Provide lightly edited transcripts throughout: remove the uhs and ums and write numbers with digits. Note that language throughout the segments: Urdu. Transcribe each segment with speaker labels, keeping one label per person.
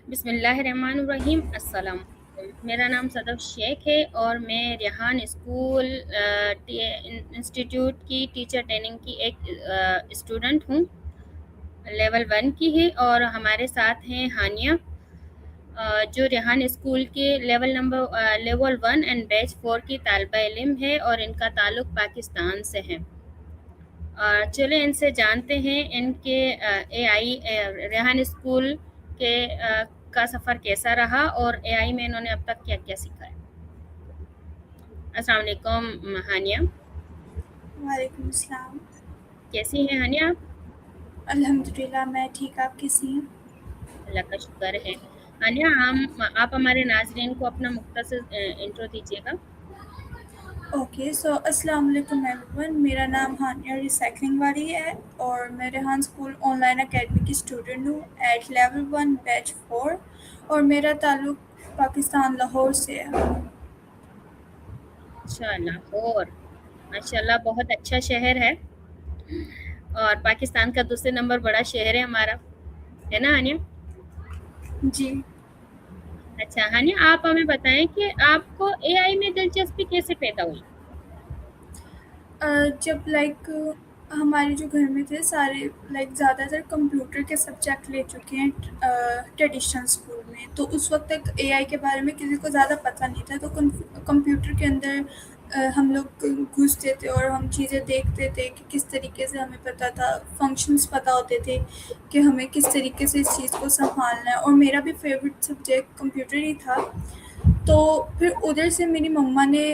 Speaker 1: بسم اللہ الرحمن الرحیم۔ السلام علیکم، میرا نام صدف شیخ ہے اور میں ریحان اسکول انسٹیٹیوٹ کی ٹیچر ٹریننگ کی ایک اسٹوڈنٹ ہوں، لیول 1 کی ہے، اور ہمارے ساتھ ہیں ہانیہ جو ریحان اسکول کے لیول 1 اینڈ بیچ 4 کی طالبہ علم ہے اور ان کا تعلق پاکستان سے ہے۔ چلیں ان سے جانتے ہیں ان کے اے آئی ریحان اسکول کے کا سفر کیسا رہا اور اے آئی میں انہوں نے اب تک کیا کیا سیکھا ہے۔ السلام علیکم ہانیہ،
Speaker 2: وعلیکم السلام۔
Speaker 1: کیسی ہیں ہانیہ آپ؟
Speaker 2: الحمدللہ میں ٹھیک، آپ کیسی ہیں؟
Speaker 1: اللہ کا شکر ہے۔ ہانیہ آپ ہمارے ناظرین کو اپنا مختصر انٹرو دیجیے گا۔
Speaker 2: اوکے، السلام علیکم ایوری ون، میرا نام ہانیہ ریسائکلنگ والی ہے اور میں Rehan school on line academy کی اسٹوڈنٹ ہوں ایٹ لیول 1 بیچ 4، اور میرا تعلق پاکستان لاہور سے ہے۔
Speaker 1: اچھا، لاہور ماشاء اللہ بہت اچھا شہر ہے، اور پاکستان کا دوسرے نمبر بڑا شہر ہے ہمارا، ہے نا ہانیہ؟
Speaker 2: جی،
Speaker 1: اچھا ہانیہ، آپ ہمیں بتائیں کہ آپ کو اے آئی میں دلچسپی کیسے پیدا ہوئی؟
Speaker 2: جب ہمارے جو گھر میں تھے سارے زیادہ تر کمپیوٹر کے سبجیکٹ لے چکے ہیں ٹریڈیشنل اسکول میں، تو اس وقت تک اے آئی کے بارے میں کسی کو زیادہ پتہ نہیں تھا، تو کمپیوٹر کے اندر ہم لوگ گھستے تھے اور ہم چیزیں دیکھتے تھے کہ کس طریقے سے ہمیں پتہ تھا، فنکشنز پتہ ہوتے تھے کہ ہمیں کس طریقے سے اس چیز کو سنبھالنا ہے، اور میرا بھی فیوریٹ سبجیکٹ کمپیوٹر ہی تھا۔ تو پھر ادھر سے میری مما نے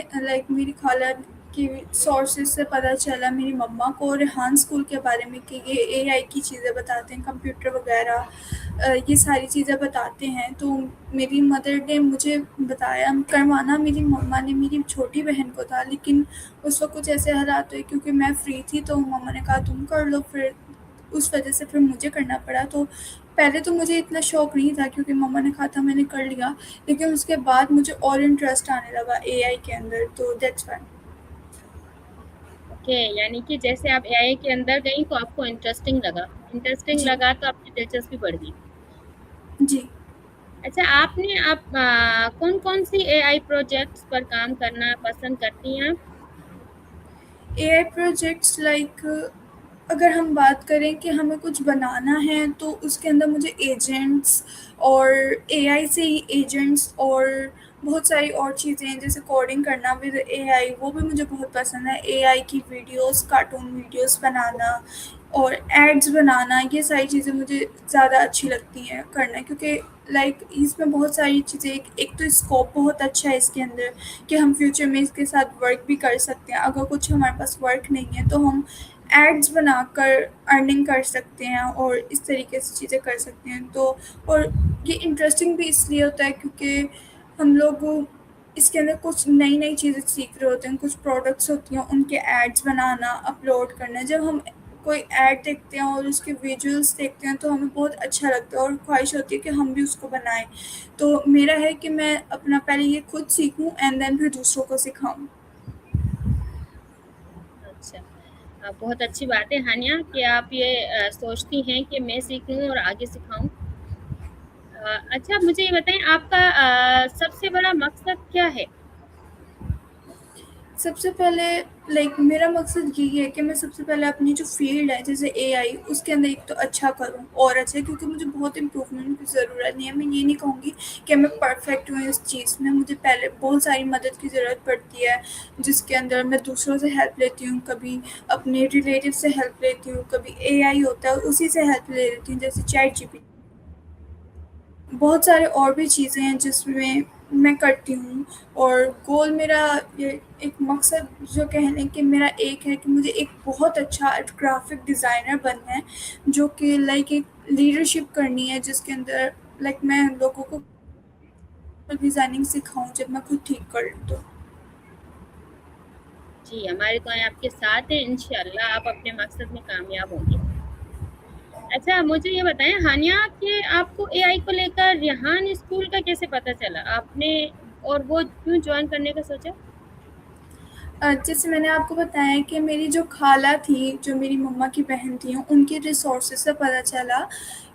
Speaker 2: میری خالہ کی سورسز سے پتہ چلا میری مما کو ریحان اسکول کے بارے میں کہ یہ اے آئی کی چیزیں بتاتے ہیں، کمپیوٹر وغیرہ یہ ساری چیزیں بتاتے ہیں، تو میری مدر نے مجھے بتایا کروانا میری مما نے میری چھوٹی بہن کو تھا، لیکن اس وقت کچھ ایسے حالات ہوئے کیونکہ میں فری تھی تو مما نے کہا تم کر لو، پھر اس وجہ سے پھر مجھے کرنا پڑا۔ تو پہلے تو مجھے اتنا شوق نہیں تھا کیونکہ مما نے کہا تھا میں نے کر لیا، لیکن اس کے بعد مجھے اور انٹرسٹ آنے لگا اے آئی کے اندر، تو دیٹس وائی۔
Speaker 1: اوکے، یعنی کہ جیسے آپ اے آئی کے اندر گئیں تو آپ کو انٹرسٹنگ
Speaker 2: جی
Speaker 1: لگا تو آپ کی دلچسپی بڑھ گئی۔
Speaker 2: جی،
Speaker 1: اچھا، آپ کون کون سی اے آئی پروجیکٹس پر کام کرنا پسند کرتی ہیں؟
Speaker 2: اے آئی پروجیکٹس اگر ہم بات کریں کہ ہمیں کچھ بنانا ہے تو اس کے اندر مجھے ایجنٹس اور اے آئی سے ہی ایجنٹس اور بہت ساری اور چیزیں ہیں جیسے کوڈنگ کرنا ود اے آئی، وہ بھی مجھے بہت پسند ہے۔ اے آئی کی ویڈیوز، کارٹون ویڈیوز بنانا اور ایڈز بنانا، یہ ساری چیزیں مجھے زیادہ اچھی لگتی ہیں کرنا، کیونکہ اس میں بہت ساری چیزیں، ایک تو اسکوپ بہت اچھا ہے اس کے اندر کہ ہم فیوچر میں اس کے ساتھ ورک بھی کر سکتے ہیں، اگر کچھ ہمارے پاس ورک نہیں ہے تو ہم ایڈز بنا کر ارننگ کر سکتے ہیں اور اس طریقے سے چیزیں کر سکتے ہیں۔ تو اور یہ انٹرسٹنگ بھی اس لیے ہوتا ہے کیونکہ ہم لوگ اس کے اندر کچھ نئی نئی چیزیں سیکھ رہے ہوتے ہیں، کچھ پروڈکٹس ہوتی ہیں ان کے ایڈز بنانا، اپلوڈ کرنا۔ جب ہم کوئی ایڈ دیکھتے ہیں اور اس کے ویژولس دیکھتے ہیں تو ہمیں بہت اچھا لگتا ہے اور خواہش ہوتی ہے کہ ہم بھی اس کو بنائیں۔ تو میرا ہے کہ میں اپنا پہلے یہ خود سیکھوں اینڈ دین پھر دوسروں کو سکھاؤں۔
Speaker 1: اچھا، بہت اچھی بات ہے ہانیہ کہ آپ یہ سوچتی ہیں کہ میں سیکھوں اور آگے سکھاؤں۔ اچھا مجھے یہ بتائیں، آپ کا سب سے بڑا مقصد کیا ہے؟
Speaker 2: سب سے پہلے میرا مقصد یہی ہے کہ میں سب سے پہلے اپنی جو فیلڈ ہے جیسے اے آئی، اس کے اندر ایک تو اچھا کروں اور اچھا، کیونکہ مجھے بہت امپروومنٹ کی ضرورت نہیں ہے۔ میں یہ نہیں کہوں گی کہ میں پرفیکٹ ہوں اس چیز میں، مجھے پہلے بہت ساری مدد کی ضرورت پڑتی ہے جس کے اندر میں دوسروں سے ہیلپ لیتی ہوں، کبھی اپنے ریلیٹیو سے ہیلپ لیتی ہوں، کبھی اے آئی ہوتا ہے اسی سے ہیلپ لے لیتی ہوں جیسے چیٹ جی پی ٹی۔ بہت سارے اور بھی چیزیں ہیں جس میں کرتی ہوں، اور گول میرا یہ ایک مقصد جو کہہ لیں کہ میرا ایک ہے کہ مجھے ایک بہت اچھا گرافک ڈیزائنر بننا ہے، جو کہ ایک لیڈرشپ کرنی ہے جس کے اندر میں لوگوں کو ڈیزائننگ سکھاؤں جب میں خود ٹھیک کر لوں تو۔
Speaker 1: جی، ہماری دعائیں آپ کے ساتھ ہیں، انشاءاللہ آپ اپنے مقصد میں کامیاب ہوں گے۔ اچھا مجھے یہ بتائیں ہانیہ کہ آپ کو اے آئی کو لے کر ریحان اسکول کا کیسے پتہ چلا آپ نے، اور وہ کیوں جوائن کرنے کا سوچا؟
Speaker 2: جیسے میں نے آپ کو بتایا کہ میری جو خالہ تھی، جو میری مما کی بہن تھیں، ان کی ریسورسز سے پتہ چلا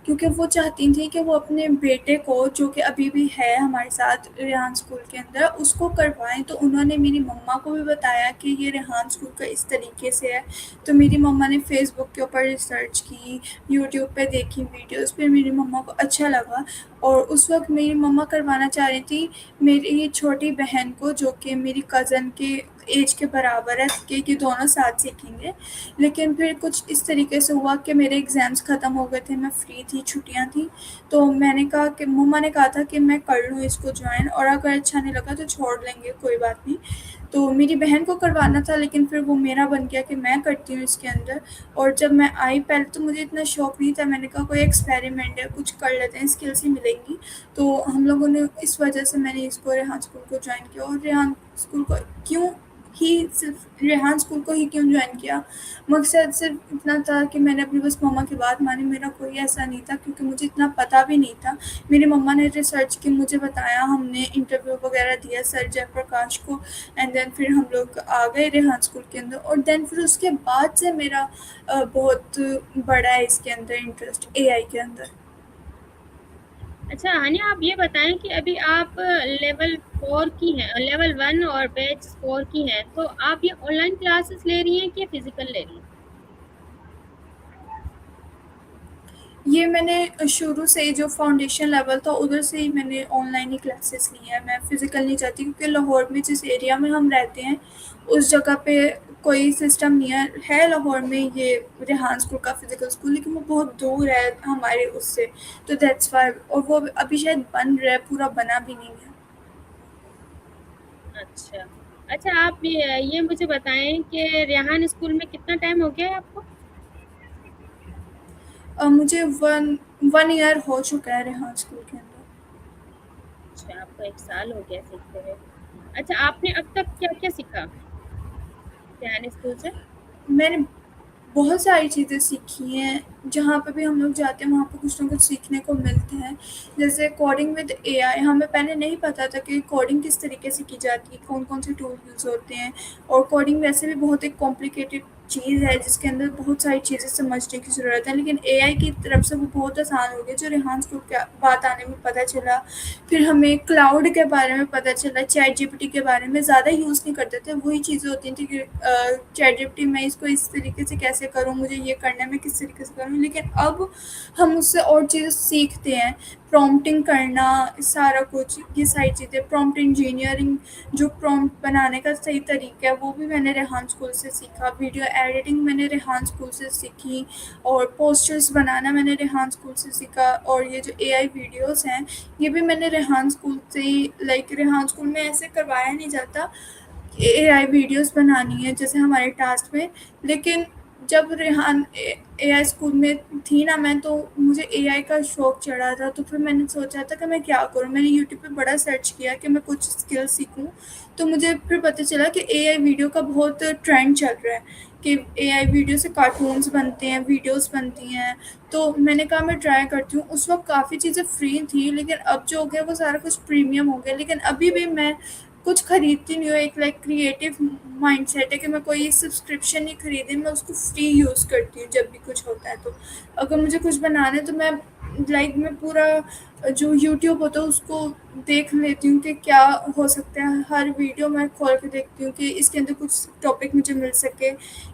Speaker 2: کیونکہ وہ چاہتی تھیں کہ وہ اپنے بیٹے کو، جو کہ ابھی بھی ہے ہمارے ساتھ ریحان اسکول کے اندر، اس کو کروائیں۔ تو انہوں نے میری مما کو بھی بتایا کہ یہ ریحان اسکول کا اس طریقے سے ہے۔ تو میری مما نے فیس بک کے اوپر ریسرچ کی، یوٹیوب پہ دیکھی ویڈیوز، پھر میری مما کو اچھا لگا، اور اس وقت میری مما کروانا چاہ رہی تھی میری چھوٹی بہن کو، جو کہ میری کزن کے ایج کے برابر ہے، کہ یہ دونوں ساتھ سیکھیں گے۔ لیکن پھر کچھ اس طریقے سے ہوا کہ میرے ایگزامس ختم ہو گئے تھے، میں فری تھی، چھٹیاں تھیں، تو میں نے کہا کہ مما نے کہا تھا کہ میں کر لوں اس کو جوائن، اور اگر اچھا نہیں لگا تو چھوڑ لیں گے، کوئی بات نہیں۔ تو میری بہن کو کروانا تھا، لیکن پھر وہ میرا بن گیا کہ میں کرتی ہوں اس کے اندر۔ اور جب میں آئی، پہلے تو مجھے اتنا شوق نہیں تھا، میں نے کہا کوئی ایکسپیریمنٹ ہے، کچھ کر لیتے ہیں، اسکلس ہی ملیں گی۔ تو ہم لوگوں نے اس وجہ سے میں نے اس کو ریحان اسکول کو جوائن کیا۔ اور ریحان اسکول کو کیوں ہی صرف ریحان اسکول کو ہی کیوں جوائن کیا، مقصد صرف اتنا تھا کہ میں نے اپنی بس مما کی بات مانی، میرا کوئی ایسا نہیں تھا، کیونکہ مجھے اتنا پتہ بھی نہیں تھا۔ میری مما نے ریسرچ کی، مجھے بتایا، ہم نے انٹرویو وغیرہ دیا سر جے پرکاش کو، اینڈ دین پھر ہم لوگ آ گئے ریحان اسکول کے اندر، اور دین پھر اس کے بعد سے میرا بہت بڑا ہے اس کے اندر انٹرسٹ، اے آئی کے اندر۔
Speaker 1: اچھا ہانیہ، آپ یہ بتائیں کہ ابھی آپ لیول 4 کی ہیں، لیول 1 اور بیچ 4 کی ہیں، تو آپ یہ آن لائن کلاسز لے رہی ہیں کہ فزیکل لے رہی ہیں؟
Speaker 2: یہ میں نے شروع سے ہی جو فاؤنڈیشن لیول تھا ادھر سے ہی میں نے آن لائن ہی کلاسز لی ہیں، میں فزیکل نہیں چاہتی، کیونکہ لاہور میں جس ایریا میں ہم رہتے ہیں اس جگہ پہ کوئی سسٹم نہیں ہے لاہور میں یہ ریحان اسکول کا فزیکل اسکول، لیکن وہ بہت دور ہے ہمارے اس سے، تو دیٹس وائی، اور وہ ابھی شاید بن رہا ہے، پورا بنا بھی نہیں ہے۔
Speaker 1: اچھا اچھا، آپ یہ مجھے بتائیں کہ ریحان اسکول میں کتنا ٹائم ہو گیا ہے آپ کو؟
Speaker 2: مجھے ون ایئر ہو چکا ہے ریحان اسکول کے اندر۔
Speaker 1: اچھا، آپ کو 1 سال ہو گیا سیکھتے ہوئے۔ اچھا، آپ نے اب تک کیا کیا سیکھا ریحان اسکول سے؟
Speaker 2: میں نے بہت ساری چیزیں سیکھی ہیں، جہاں پہ بھی ہم لوگ جاتے ہیں وہاں پہ کچھ نہ کچھ سیکھنے کو ملتے ہیں، جیسے کوڈنگ ود اے آئی، ہمیں پہلے نہیں پتہ تھا کہ کوڈنگ کس طریقے سے کی جاتی ہے، کون کون سے ٹول یوز ہوتے ہیں، اور کوڈنگ ویسے بھی بہت ایک کمپلیکیٹڈ چیز ہے جس کے اندر بہت ساری چیزیں سمجھنے کی ضرورت ہے، لیکن اے آئی کی طرف سے وہ بہت آسان ہو گیا، جو ریحان اسکول کے بات آنے میں پتہ چلا۔ پھر ہمیں کلاؤڈ کے بارے میں پتہ چلا، چیٹ جی پی ٹی کے بارے میں زیادہ یوز نہیں کرتے تھے، وہی چیزیں ہوتی تھیں کہ چیٹ جی پی ٹی میں اس کو اس طریقے سے کیسے کروں، مجھے یہ کرنا ہے، میں کس طریقے سے کروں، لیکن اب ہم اس سے اور چیزیں سیکھتے ہیں، پرومپٹنگ کرنا، سارا کچھ، یہ ساری چیزیں، پرومپٹ انجینئرنگ، جو پرومپٹ بنانے کا صحیح طریقہ ہے وہ بھی میں نے ریحان اسکول سے سیکھا، ویڈیو ایڈیٹنگ میں نے ریحان اسکول سے سیکھی، اور پوسٹرز بنانا میں نے ریحان اسکول سے سیکھا، اور یہ جو اے آئی ویڈیوز ہیں یہ بھی میں نے ریحان اسکول سے ہی، ریحان اسکول میں ایسے کروایا نہیں جاتا اے آئی ویڈیوز بنانی ہے جیسے ہمارے ٹاسک میں، لیکن جب ریحان اے آئی اسکول میں تھی نا میں، تو مجھے اے آئی کا شوق چڑھا تھا، تو پھر میں نے سوچا تھا کہ میں کیا کروں، میں نے یوٹیوب پہ بڑا سرچ کیا کہ میں کچھ اسکل سیکھوں، تو مجھے پھر پتہ چلا کہ اے آئی ویڈیو کا بہت ٹرینڈ چل رہا ہے، کہ اے آئی ویڈیو سے کارٹونز بنتے ہیں، ویڈیوز بنتی ہیں، تو میں نے کہا میں ٹرائی کرتی ہوں۔ اس وقت کافی چیزیں فری تھیں، لیکن اب جو ہو گیا وہ سارا کچھ پریمیم ہو گیا، لیکن ابھی بھی میں کچھ خریدتی نہیں ہوں، ایک کریٹیو مائنڈ سیٹ ہے کہ میں کوئی سبسکرپشن نہیں خریدی، میں اس کو فری یوز کرتی ہوں جب بھی کچھ ہوتا ہے، تو اگر مجھے کچھ بنانا ہے تو میں میں پورا جو یوٹیوب ہوتا ہے اس کو دیکھ لیتی ہوں کہ کیا ہو سکتا ہے، ہر ویڈیو میں کھول کے دیکھتی ہوں کہ اس کے اندر کچھ ٹاپک مجھے مل سکے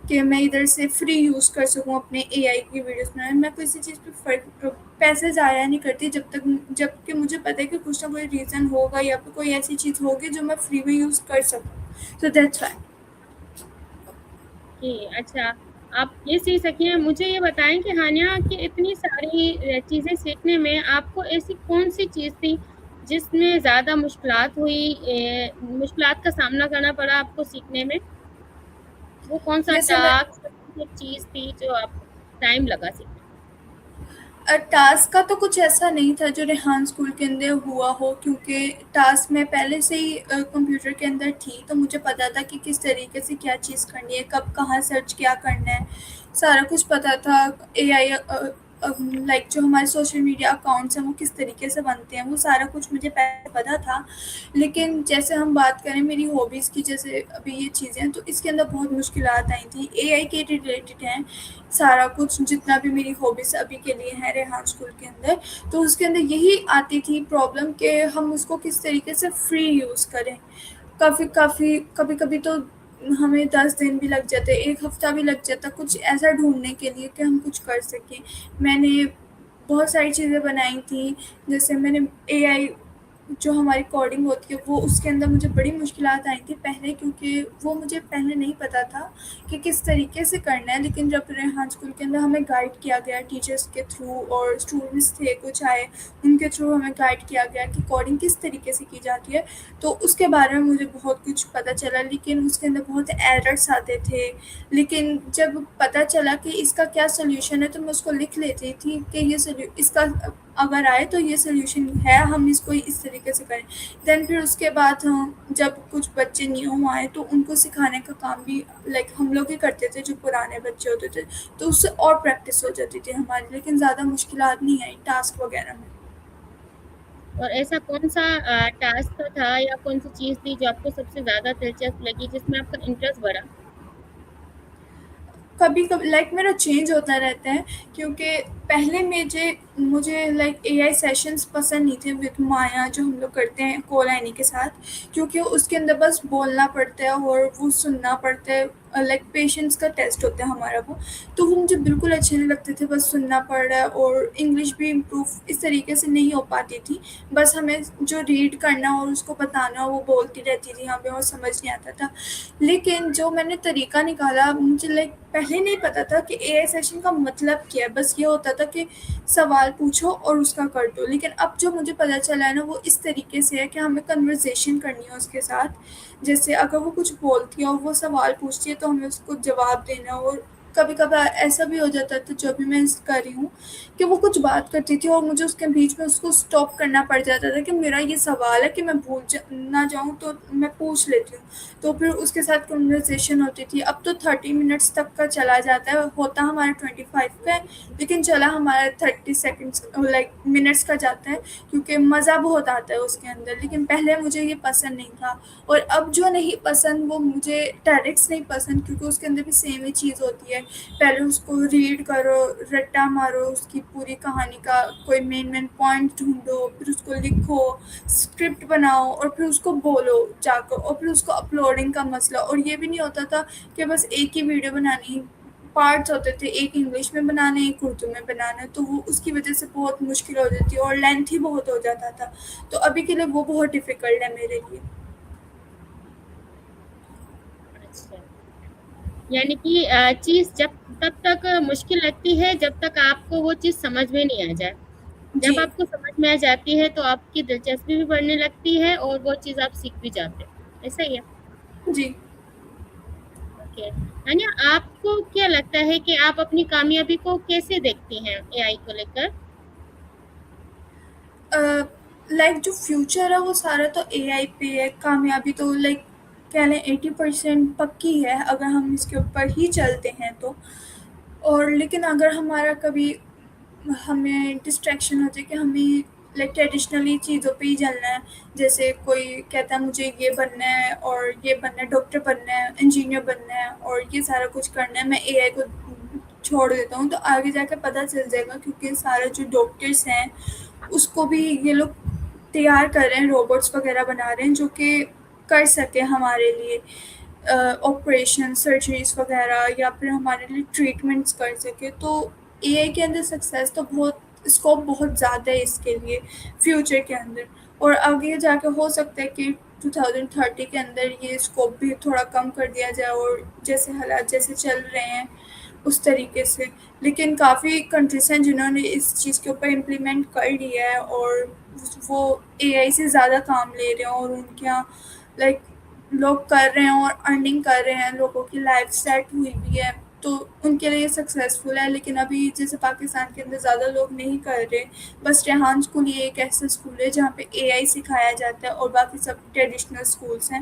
Speaker 2: کہ میں ادھر سے فری یوز کر سکوں اپنے اے آئی کی ویڈیوز میں، میں کسی چیز پہ پیسے ضائع نہیں کرتی جب کہ مجھے پتہ ہے کہ کچھ نہ کوئی ریزن ہوگا یا پھر کوئی ایسی چیز ہوگی جو میں فری میں یوز کر سکوں، تو دیٹس وائی۔
Speaker 1: جی اچھا، آپ یہ سیکھ سکی ہیں۔ مجھے یہ بتائیں کہ ہانیہ، کہ اتنی ساری چیزیں سیکھنے میں آپ کو ایسی کون سی چیز تھی جس میں زیادہ مشکلات ہوئی، مشکلات کا سامنا کرنا پڑا آپ کو سیکھنے میں؟ وہ کون سا
Speaker 2: جیسے میں
Speaker 1: ٹاسک چیز تھی جو آپ کو ٹائم لگا سیکھنے
Speaker 2: ٹاسک کا تو کچھ ایسا نہیں تھا جو ریحان اسکول کے اندر ہوا ہو، کیونکہ ٹاسک میں پہلے سے ہی کمپیوٹر کے اندر تھی، تو مجھے پتا تھا کہ کس طریقے سے کیا چیز کرنی ہے، کب کہاں سرچ کیا کرنا ہے، سارا کچھ پتا تھا۔ اے آئی لائک جو ہمارے سوشل میڈیا اکاؤنٹس ہیں وہ کس طریقے سے بنتے ہیں، وہ سارا کچھ مجھے پہلے پتہ تھا. لیکن جیسے ہم بات کریں میری ہابیز کی، جیسے ابھی یہ چیزیں ہیں تو اس کے اندر بہت مشکلات آئی تھیں. اے آئی کے ریلیٹڈ ہیں سارا کچھ، جتنا بھی میری ہابیز ابھی کے لیے ہیں ریحان اسکول کے اندر. تو اس کے اندر یہی آتی تھی پرابلم کہ ہم اس کو کس طریقے سے فری یوز کریں. کبھی کبھی تو ہمیں 10 دن بھی لگ جاتے، ایک ہفتہ بھی لگ جاتا کچھ ایسا ڈھونڈنے کے لیے کہ ہم کچھ کر سکیں. میں نے بہت ساری چیزیں بنائی تھیں، جیسے میں نے اے آئی جو ہماری کوڈنگ ہوتی ہے وہ اس کے اندر مجھے بڑی مشکلات آئی تھیں پہلے، کیونکہ وہ مجھے پہلے نہیں پتہ تھا کہ کس طریقے سے کرنا ہے. لیکن جب ریحان اسکول کے اندر ہمیں گائیڈ کیا گیا ٹیچرس کے تھرو، اور اسٹوڈنٹس تھے کچھ آئے ان کے تھرو ہمیں گائیڈ کیا گیا کہ کوڈنگ کس طریقے سے کی جاتی ہے، تو اس کے بارے میں مجھے بہت کچھ پتہ چلا. لیکن اس کے اندر بہت ایررس آتے تھے. لیکن جب پتہ چلا کہ اس کا کیا سلیوشن ہے تو میں اس کو لکھ لیتی تھی کہ یہ اس کا اگر آئے تو یہ سلیوشن ہے، ہم اس کو اس طریقے سے کریں. دین پھر اس کے بعد ہم جب کچھ بچے نیو آئے تو ان کو سکھانے کا کام بھی لائک ہم لوگ ہی کرتے تھے، جو پرانے بچے ہوتے تھے تو اس سے اور پریکٹس ہو جاتی تھی ہماری. لیکن زیادہ مشکلات نہیں آئی ٹاسک وغیرہ میں.
Speaker 1: اور ایسا کون سا ٹاسک تھا یا کون سی چیز تھی جو آپ کو سب سے زیادہ دلچسپ لگی، جس میں آپ کا انٹرسٹ بڑھا؟
Speaker 2: کبھی کبھی لائک میرا چینج ہوتا رہتا ہے، کیونکہ پہلے مجھے لائک اے آئی سیشنس پسند نہیں تھے وتھ مایا جو ہم لوگ کرتے ہیں کولینی کے ساتھ، کیونکہ اس کے اندر بس بولنا پڑتا ہے اور وہ سننا پڑتا ہے. لائک پیشنس کا ٹیسٹ ہوتا ہے ہمارا وہ، تو وہ مجھے بالکل اچھے نہیں لگتے تھے. بس سننا پڑ رہا ہے اور انگلش بھی امپروو اس طریقے سے نہیں ہو پاتی تھی. بس ہمیں جو ریڈ کرنا اور اس کو بتانا وہ بولتی رہتی تھی ہمیں اور سمجھ نہیں آتا تھا. لیکن جو میں نے طریقہ نکالا، مجھے لائک پہلے نہیں پتا تھا کہ اے آئی سیشن کا مطلب کیا ہے. بس یہ ہوتا تھا کہ سوال پوچھو اور اس کا کر دو. لیکن اب جو مجھے پتہ چلا ہے نا وہ اس طریقے سے ہے کہ ہمیں کنورزیشن کرنی ہے اس کے ساتھ. جیسے اگر وہ کچھ بولتی ہے اور وہ سوال پوچھتی ہے تو ہمیں اس کو جواب دینا. اور کبھی کبھار ایسا بھی ہو جاتا تھا جو بھی میں کر رہی ہوں کہ وہ کچھ بات کرتی تھی اور مجھے اس کے بیچ میں اس کو اسٹاپ کرنا پڑ جاتا تھا کہ میرا یہ سوال ہے کہ میں بھول نہ جاؤں تو میں پوچھ لیتی ہوں. تو پھر اس کے ساتھ کنورسیشن ہوتی تھی. اب تو 30 منٹس تک کا چلا جاتا ہے، ہوتا ہمارا 25 کا ہے لیکن چلا ہمارا 30 سیکنڈس لائک منٹس کا جاتا ہے، کیونکہ مزہ بہت آتا ہے اس کے اندر. لیکن پہلے مجھے یہ پسند نہیں تھا. اور اب جو نہیں پسند وہ مجھے ٹیرکس نہیں پسند، کیونکہ اس کے اندر بھی سیم ہی چیز ہوتی ہے. پہلے اس کو ریڈ کرو، رٹا مارو اس کی پوری کہانی کا، کوئی مین پوائنٹ ڈھونڈو، پھر اس کو لکھو، اسکرپٹ بناؤ اور پھر اس کو بولو جا کر، اور پھر اس کو اپلوڈنگ کا مسئلہ. اور یہ بھی نہیں ہوتا تھا کہ بس ایک ہی ویڈیو بنانی، پارٹس ہوتے تھے، ایک انگلش میں بنانا ایک اردو میں بنانا. تو وہ اس کی وجہ سے بہت مشکل ہو جاتی ہے اور لینتھ ہی بہت ہو جاتا تھا. تو ابھی کے لیے وہ بہت ڈیفیکلٹ ہے میرے لیے.
Speaker 1: اچھا، یعنی کہ چیز جب تب تک مشکل لگتی ہے جب تک آپ کو وہ چیز سمجھ میں نہیں آ جائے. جب
Speaker 2: جی
Speaker 1: آپ کو سمجھ میں آ جاتی ہے تو آپ کی دلچسپی بھی بڑھنے لگتی ہے اور وہ چیز آپ سیکھ بھی جاتے ہیں. ایسا ہی ہے.
Speaker 2: جی.
Speaker 1: اوکے انیا، آپ کو کیا لگتا ہے کہ آپ اپنی کامیابی کو کیسے دیکھتی ہیں اے آئی کو لے کر؟
Speaker 2: لائک جو فیوچر ہے وہ سارا تو اے آئی پہ ہے. کامیابی تو لائک کہہ لیں 80% پکی ہے اگر ہم اس کے اوپر ہی چلتے ہیں تو. اور لیکن اگر ہمارا کبھی ہمیں ڈسٹریکشن ہوتی ہے کہ ہمیں لائک ٹریڈیشنلی چیزوں پہ ہی چلنا ہے، جیسے کوئی کہتا ہے مجھے یہ بننا ہے اور یہ بننا ہے، ڈاکٹر بننا ہے، انجینئر بننا ہے اور یہ سارا کچھ کرنا ہے، میں اے آئی کو چھوڑ دیتا ہوں تو آگے جا کے پتہ چل جائے گا. کیونکہ سارے جو ڈاکٹرس ہیں اس کو بھی یہ لوگ تیار کر رہے ہیں، روبوٹس وغیرہ بنا رہے ہیں جو کہ کر سکے ہمارے لیے آپریشن سرجریز وغیرہ، یا پھر ہمارے لیے ٹریٹمنٹس کر سکے. تو اے آئی کے اندر سکسیس تو بہت اسکوپ بہت زیادہ ہے اس کے لیے فیوچر کے اندر. اور آگے جا کے ہو سکتا ہے کہ 2030 کے اندر یہ اسکوپ بھی تھوڑا کم کر دیا جائے اور جیسے حالات جیسے چل رہے ہیں اس طریقے سے. لیکن کافی کنٹریز ہیں جنہوں نے اس چیز کے اوپر امپلیمنٹ کر لیا ہے اور وہ اے آئی سے زیادہ کام لے رہے ہیں اور ان کے یہاں لائک لوگ کر رہے ہیں اور ارننگ کر رہے ہیں، لوگوں کی لائف سیٹ ہوئی بھی ہے تو ان کے لیے سکسیزفل ہے. لیکن ابھی جیسے پاکستان کے اندر زیادہ لوگ نہیں کر رہے. بس ریحان اسکول یہ ایک ایسا اسکول ہے جہاں پہ اے آئی سکھایا جاتا ہے اور باقی سب ٹریڈیشنل اسکولس ہیں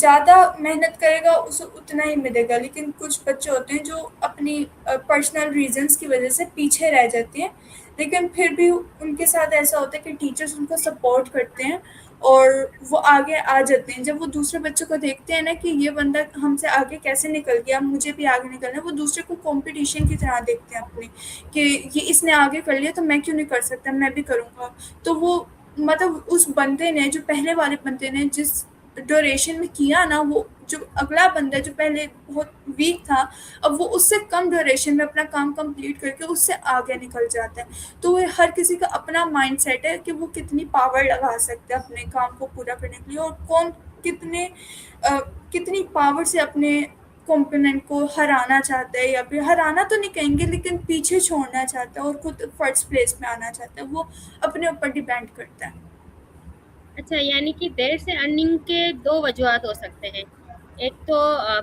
Speaker 2: زیادہ محنت کرے گا اسے اتنا ہی ملے گا، لیکن کچھ بچے ہوتے ہیں جو اپنی پرسنل ریزنس کی وجہ سے پیچھے رہ جاتے ہیں، لیکن پھر بھی ان کے ساتھ ایسا ہوتا ہے کہ ٹیچرس ان کو سپورٹ کرتے ہیں اور وہ آگے آ جاتے ہیں۔ جب وہ دوسرے بچوں کو دیکھتے ہیں نا کہ یہ بندہ ہم سے آگے کیسے نکل گیا، مجھے بھی آگے نکلنا ہے، وہ دوسرے کو کمپٹیشن کی طرح دیکھتے ہیں اپنے، کہ یہ اس نے آگے کر لیا تو میں کیوں نہیں کر سکتا، میں بھی کروں گا۔ تو وہ مطلب اس بندے نے، جو پہلے والے بندے نے جس ڈوریشن میں کیا نا، وہ جو اگلا بندہ جو پہلے بہت ویک تھا، اب وہ اس سے کم ڈوریشن میں اپنا کام کمپلیٹ کر کے اس سے آگے نکل جاتا ہے۔ تو وہ ہر کسی کا اپنا مائنڈ سیٹ ہے کہ وہ کتنی پاور لگا سکتا ہے اپنے کام کو پورا کرنے کے لیے، اور کون کتنے کتنی پاور سے اپنے کمپوننٹ کو ہرانا چاہتا ہے، یا پھر ہرانا تو نہیں کہیں گے لیکن پیچھے چھوڑنا چاہتا ہے اور خود فرسٹ پلیس میں آنا چاہتا ہے، وہ اپنے اوپر ڈیپینڈ کرتا ہے۔
Speaker 1: اچھا، یعنی کہ دیر سے ارننگ کے 2 وجوہات ہو سکتے ہیں۔ ایک تو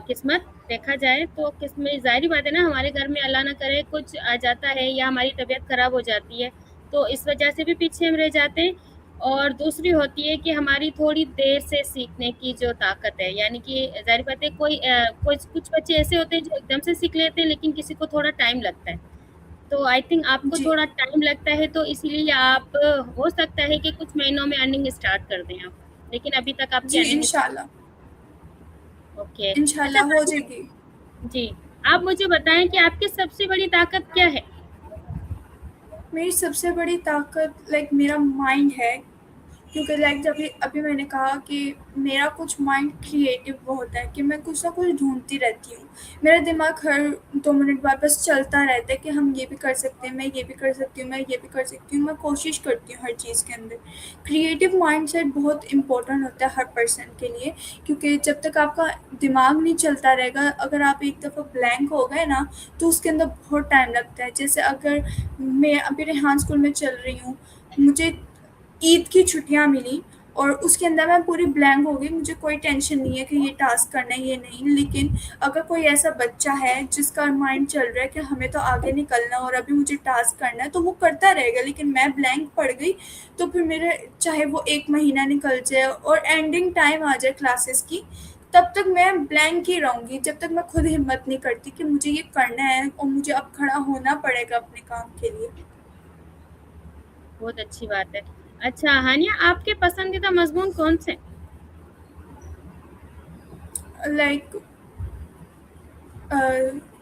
Speaker 1: قسمت دیکھا جائے تو قسمت، ظاہری بات ہے نا، ہمارے گھر میں اللہ نہ کرے کچھ آ جاتا ہے یا ہماری طبیعت خراب ہو جاتی ہے تو اس وجہ سے بھی پیچھے ہم رہ جاتے ہیں۔ اور دوسری ہوتی ہے کہ ہماری تھوڑی دیر سے سیکھنے کی جو طاقت ہے، یعنی کہ ظاہری بات ہے کچھ بچے ایسے ہوتے ہیں جو ایک دم سے سیکھ لیتے ہیں، لیکن کسی کو تھوڑا ٹائم لگتا ہے۔ تو آئی تھنک آپ کو
Speaker 2: جی
Speaker 1: تھوڑا ٹائم لگتا ہے، تو اسی لیے آپ ہو سکتا ہے کہ کچھ مہینوں میں ارننگ اسٹارٹ کر دیں آپ، لیکن ابھی تک آپ کی
Speaker 2: جی
Speaker 1: ارننگ
Speaker 2: انشاءاللہ،
Speaker 1: اوکے۔ اچھا
Speaker 2: انشاءاللہ ہو جائے گی۔
Speaker 1: جی، آپ مجھے بتائیں کہ آپ کی سب سے بڑی طاقت کیا ہے؟
Speaker 2: میری سب سے بڑی طاقت میرا مائنڈ ہے، کیونکہ جب ابھی میں نے کہا کہ میرا کچھ مائنڈ کریٹو بہت ہے، کہ میں کچھ نہ کچھ ڈھونڈتی رہتی ہوں۔ میرا دماغ ہر 2 منٹ بعد بس چلتا رہتا ہے کہ ہم یہ بھی کر سکتے ہیں، میں یہ بھی کر سکتی ہوں، میں یہ بھی کر سکتی ہوں، میں کوشش کرتی ہوں ہر چیز کے اندر۔ کریٹو مائنڈ سیٹ بہت امپورٹنٹ ہوتا ہے ہر پرسن کے لیے، کیونکہ جب تک آپ کا دماغ نہیں چلتا رہے گا، اگر آپ ایک دفعہ بلینک ہو گئے نا تو اس کے اندر بہت ٹائم لگتا ہے۔ جیسے اگر میں ابھی ریحان اسکول میں چل رہی ہوں، مجھے عید کی چھٹیاں ملی اور اس کے اندر میں پوری بلینک ہو گئی، مجھے کوئی ٹینشن نہیں ہے کہ یہ ٹاسک کرنا ہے یہ نہیں، لیکن اگر کوئی ایسا بچہ ہے جس کا مائنڈ چل رہا ہے کہ ہمیں تو آگے نکلنا اور ابھی مجھے ٹاسک کرنا ہے، تو وہ کرتا رہے گا، لیکن میں بلینک پڑ گئی تو پھر میرے چاہے وہ 1 مہینہ نکل جائے اور اینڈنگ ٹائم آ جائے کلاسز کی، تب تک میں بلینک ہی رہوں گی، جب تک میں خود ہمت نہیں کرتی کہ مجھے یہ کرنا ہے اور مجھے اب کھڑا ہونا پڑے گا اپنے کام کے لیے۔
Speaker 1: بہت اچھی بات ہے۔ اچھا ہانیہ، آپ کے پسندیدہ مضمون کون سے؟
Speaker 2: لائک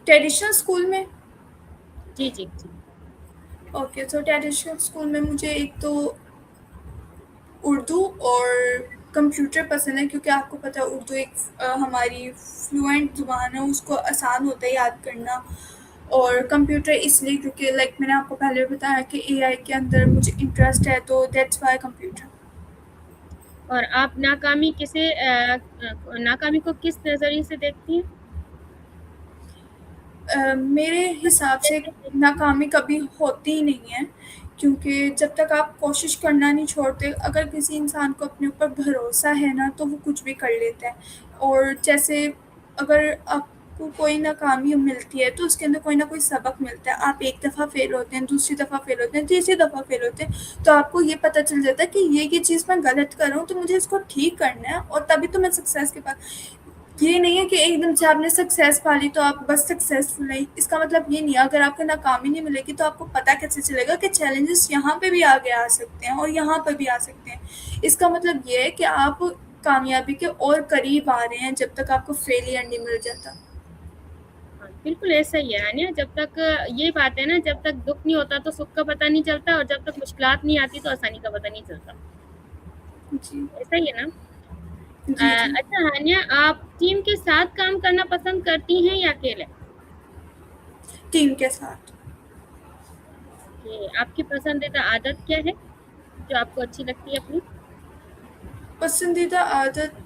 Speaker 2: ٹریڈیشنل اسکول میں،
Speaker 1: جی جی جی۔
Speaker 2: اوکے، تو ٹریڈیشنل اسکول میں مجھے ایک تو اردو اور کمپیوٹر پسند ہے، کیونکہ آپ کو پتہ ہے اردو ایک ہماری فلوئنٹ زبان ہے، اس کو آسان ہوتا ہے یاد کرنا۔ اور کمپیوٹر اس لیے کیونکہ میں نے آپ کو پہلے بتایا کہ اے آئی کے اندر مجھے انٹرسٹ ہے، تو دیٹس وائی کمپیوٹر۔
Speaker 1: اور آپ ناکامی کو کس نظریے سے دیکھتی ہیں؟
Speaker 2: میرے حساب سے ناکامی کبھی ہوتی ہی نہیں ہے، کیونکہ جب تک آپ کوشش کرنا نہیں چھوڑتے، اگر کسی انسان کو اپنے اوپر بھروسہ ہے نا تو وہ کچھ بھی کر لیتا ہے۔ اور جیسے اگر آپ کو کوئی ناکامی ملتی ہے تو اس کے اندر کوئی نہ کوئی سبق ملتا ہے، آپ ایک دفعہ فیل ہوتے ہیں، دوسری دفعہ فیل ہوتے ہیں، تیسری دفعہ فیل ہوتے ہیں، تو آپ کو یہ پتہ چل جاتا ہے کہ یہ چیز میں غلط کر رہا ہوں تو مجھے اس کو ٹھیک کرنا ہے، اور تبھی تو میں سکسیس کے پاس۔ یہ نہیں ہے کہ ایک دم سے آپ نے سکسیس پا لی تو آپ بس سکسیسفل نہیں، اس کا مطلب یہ نہیں ہے۔ اگر آپ کو ناکامی نہیں ملے گی تو آپ کو پتہ کیسے چلے گا کہ چیلنجز یہاں پہ بھی آگے آ سکتے ہیں اور یہاں پہ بھی آ سکتے ہیں۔ اس کا مطلب یہ ہے کہ آپ کامیابی کے اور قریب آ رہے ہیں جب تک آپ کو فیلئر نہیں مل جاتا۔
Speaker 1: ہاں، بالکل ایسا ہی ہے ہانیہ، جب تک یہ بات ہے نا، جب تک دکھ نہیں ہوتا تو سکھ کا پتہ نہیں چلتا، اور جب تک مشکلات نہیں آتی تو آسانی کا پتہ نہیں چلتا۔
Speaker 2: جی
Speaker 1: ایسا ہی ہے نا؟
Speaker 2: جی جی،
Speaker 1: اچھا ہانیہ، آپ ٹیم کے ساتھ کام کرنا پسند کرتی ہیں یا اکیلے؟
Speaker 2: ٹیم کے ساتھ۔
Speaker 1: کہ آپ کی پسندیدہ عادت کیا ہے جو آپ کو اچھی لگتی ہے اپنی؟
Speaker 2: پسندیدہ عادت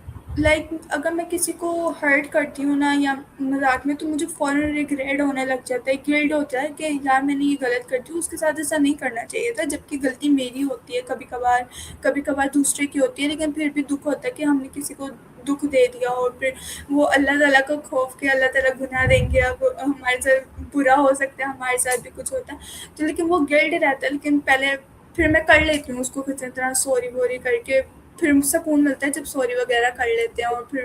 Speaker 2: اگر میں کسی کو ہرٹ کرتی ہوں نا یا مذاق میں، تو مجھے فوراً ریگریٹ ہونے لگ جاتا ہے، گلٹ ہوتا ہے کہ یار میں نے یہ غلط کرتی ہوں، اس کے ساتھ ایسا نہیں کرنا چاہیے تھا، جبکہ غلطی میری ہوتی ہے کبھی کبھار دوسرے کی ہوتی ہے، لیکن پھر بھی دکھ ہوتا ہے کہ ہم نے کسی کو دکھ دے دیا، اور پھر وہ اللہ تعالیٰ کو خوف کے اللہ تعالیٰ گناہ دیں گے، اب ہمارے ساتھ برا ہو سکتا ہے، ہمارے ساتھ بھی کچھ ہوتا ہے، تو لیکن وہ گلٹ رہتا ہے، لیکن پھر میں کر لیتی ہوں اس کو کسی طرح سوری ووری کر کے، پھر سکون ملتا ہے جب سوری وغیرہ کر لیتے ہیں، اور پھر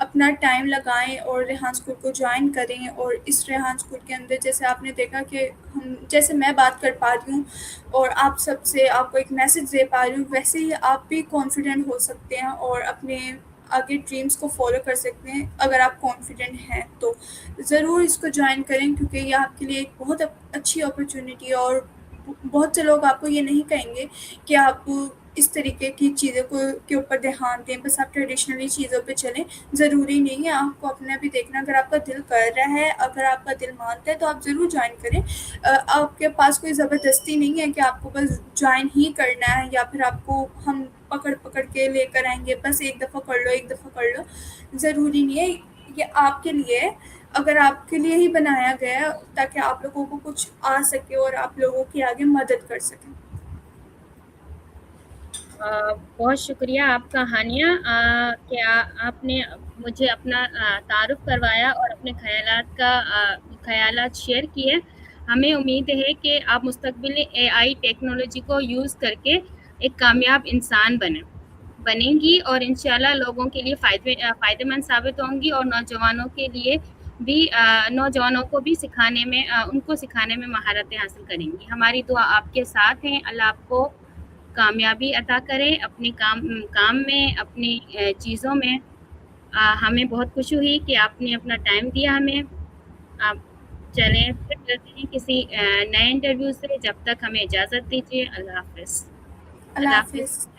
Speaker 2: اپنا ٹائم لگائیں اور ریحان اسکول کو جوائن کریں. اور اس ریحان اسکول کے اندر جیسے آپ نے دیکھا کہ جیسے میں بات کر پا رہی ہوں اور آپ سب سے آپ کو ایک میسج دے پا رہی ہوں، ویسے ہی آپ بھی کانفیڈنٹ ہو سکتے ہیں اور اپنے آگے ڈریمز کو فالو کر سکتے ہیں. اگر آپ کانفیڈنٹ ہیں تو ضرور اس کو جوائن کریں، کیونکہ یہ آپ کے لیے ایک بہت اچھی اپرچونیٹی ہے. اور بہت سے لوگ آپ کو یہ نہیں کہیں گے کہ آپ اس طریقے کی چیزوں کے اوپر دھیان دیں، بس آپ ٹریڈیشنلی چیزوں پہ چلیں. ضروری نہیں ہے، آپ کو اپنا بھی دیکھنا. اگر آپ کا دل کر رہا ہے، اگر آپ کا دل مانتا ہے تو آپ ضرور جوائن کریں. آپ کے پاس کوئی زبردستی نہیں ہے کہ آپ کو بس جوائن ہی کرنا ہے، یا پھر آپ کو ہم پکڑ پکڑ کے لے کر آئیں گے بس ایک دفعہ کر لو ایک دفعہ کر لو. ضروری نہیں ہے. یہ آپ کے لیے، اگر آپ کے لیے ہی بنایا گیا ہے تاکہ آپ لوگوں کو کچھ آ سکے اور آپ لوگوں کی آگے مدد کر سکیں.
Speaker 1: بہت شکریہ آپ کا ہانیہ کہ آپ نے مجھے اپنا تعارف کروایا اور اپنے خیالات شیئر کیے. ہمیں امید ہے کہ آپ مستقبل اے آئی ٹیکنالوجی کو یوز کر کے ایک کامیاب انسان بنیں گی اور انشاءاللہ لوگوں کے لیے فائدے مند ثابت ہوں گی، اور نوجوانوں کے لیے بھی نوجوانوں کو بھی ان کو سکھانے میں مہارتیں حاصل کریں گی. ہماری دعا آپ کے ساتھ ہیں. اللہ آپ کو کامیابی عطا کرے اپنے کام میں، اپنی چیزوں میں. ہمیں بہت خوشی ہوئی کہ آپ نے اپنا ٹائم دیا ہمیں. آپ چلیں پھر ملتے ہیں کسی نئے انٹرویو سے. جب تک ہمیں اجازت دیجیے. اللہ حافظ.
Speaker 2: اللہ
Speaker 1: اللہ حافظ.
Speaker 2: حافظ.